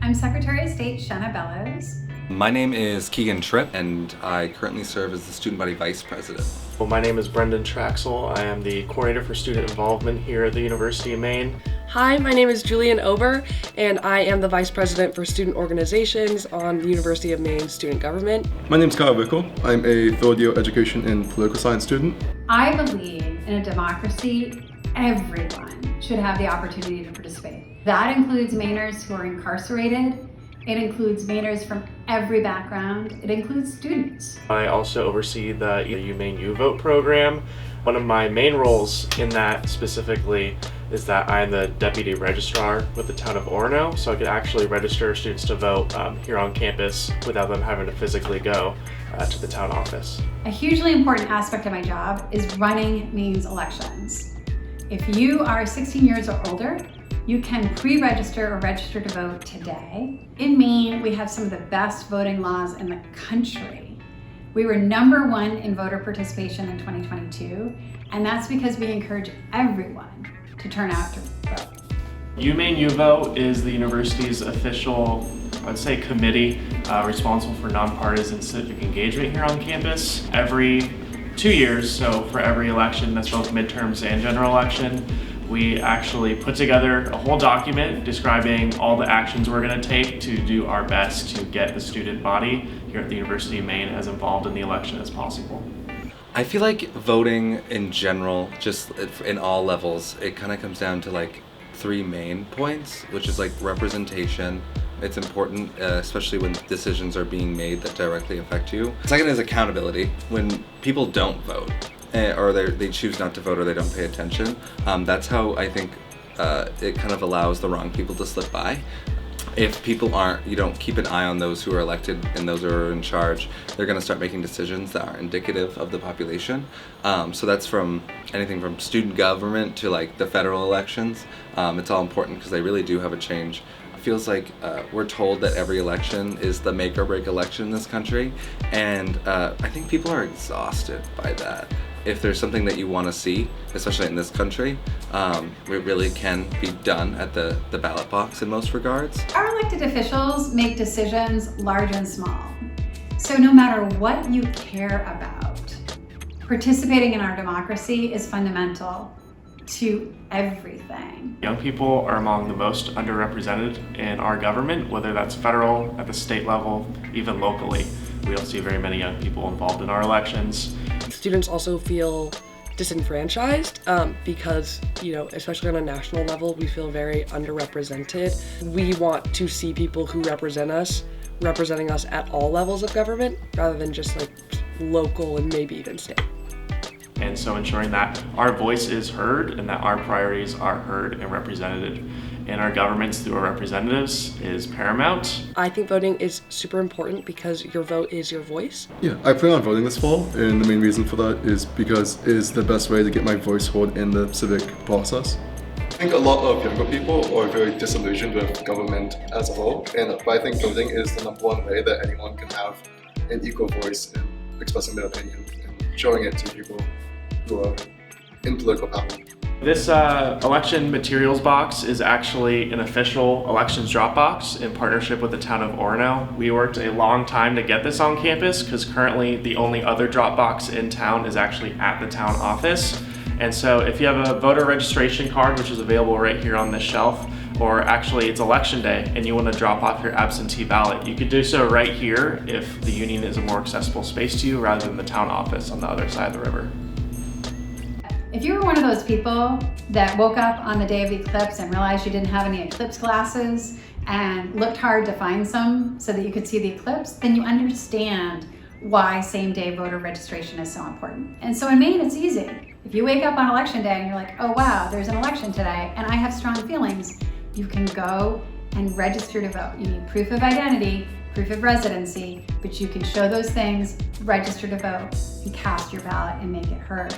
I'm Secretary of State Shanna Bellows. My name is Keegan Tripp, and I currently serve as the Student Body Vice President. Well, my name is Brendan Traxel. I am the Coordinator for Student Involvement here at the University of Maine. Hi, my name is Julian Ober, and I am the Vice President for Student Organizations on the University of Maine Student Government. My name is Kyle Wickel. I'm a third year education and political science student. I believe in a democracy, everyone should have the opportunity to participate. That includes Mainers who are incarcerated. It includes Mainers from every background. It includes students. I also oversee the UMaine U Vote program. One of my main roles in that specifically is that I'm the Deputy Registrar with the town of Orono, so I could actually register students to vote here on campus without them having to physically go to the town office. A hugely important aspect of my job is running Maine's elections. If you are 16 years or older, you can pre-register or register to vote today. In Maine, we have some of the best voting laws in the country. We were #1 in voter participation in 2022, and that's because we encourage everyone to turn out to vote. UMaine U Vote is the university's official, I'd say, committee responsible for nonpartisan civic engagement here on campus. Every 2 years, so for every election, that's both midterms and general election, we actually put together a whole document describing all the actions we're going to take to do our best to get the student body here at the University of Maine as involved in the election as possible. I feel like voting in general, just in all levels, it kind of comes down to like 3 main points, which is like representation. It's important, especially when decisions are being made that directly affect you. Second is accountability. When people don't vote, or they choose not to vote, or they don't pay attention, that's how I think it kind of allows the wrong people to slip by. If people you don't keep an eye on those who are elected and those who are in charge, they're going to start making decisions that aren't indicative of the population. So that's from anything from student government to like the federal elections. It's all important because they really do have a change. It feels like we're told that every election is the make or break election in this country, and I think people are exhausted by that. If there's something that you want to see, especially in this country, it really can be done at the ballot box in most regards. Our elected officials make decisions large and small. So no matter what you care about, participating in our democracy is fundamental to everything. Young people are among the most underrepresented in our government, whether that's federal, at the state level, even locally. We don't see very many young people involved in our elections. Students also feel disenfranchised because, especially on a national level, we feel very underrepresented. We want to see people who represent us, representing us at all levels of government, rather than just like local and maybe even state. And so ensuring that our voice is heard and that our priorities are heard and represented in our governments through our representatives is paramount. I think voting is super important because your vote is your voice. Yeah, I plan on voting this fall, and the main reason for that is because it is the best way to get my voice heard in the civic process. I think a lot of younger people are very disillusioned with government as a whole, and I think voting is the #1 way that anyone can have an equal voice in expressing their opinion and showing it to people who are in political power. This election materials box is actually an official elections drop box in partnership with the town of Orono. We worked a long time to get this on campus because currently the only other drop box in town is actually at the town office. And so if you have a voter registration card, which is available right here on this shelf, or actually it's election day and you want to drop off your absentee ballot, you could do so right here if the Union is a more accessible space to you rather than the town office on the other side of the river. If you were one of those people that woke up on the day of the eclipse and realized you didn't have any eclipse glasses and looked hard to find some so that you could see the eclipse, then you understand why same-day voter registration is so important. And so in Maine, it's easy. If you wake up on election day and you're like, oh wow, there's an election today and I have strong feelings, you can go and register to vote. You need proof of identity, proof of residency, but you can show those things, register to vote, and cast your ballot and make it heard.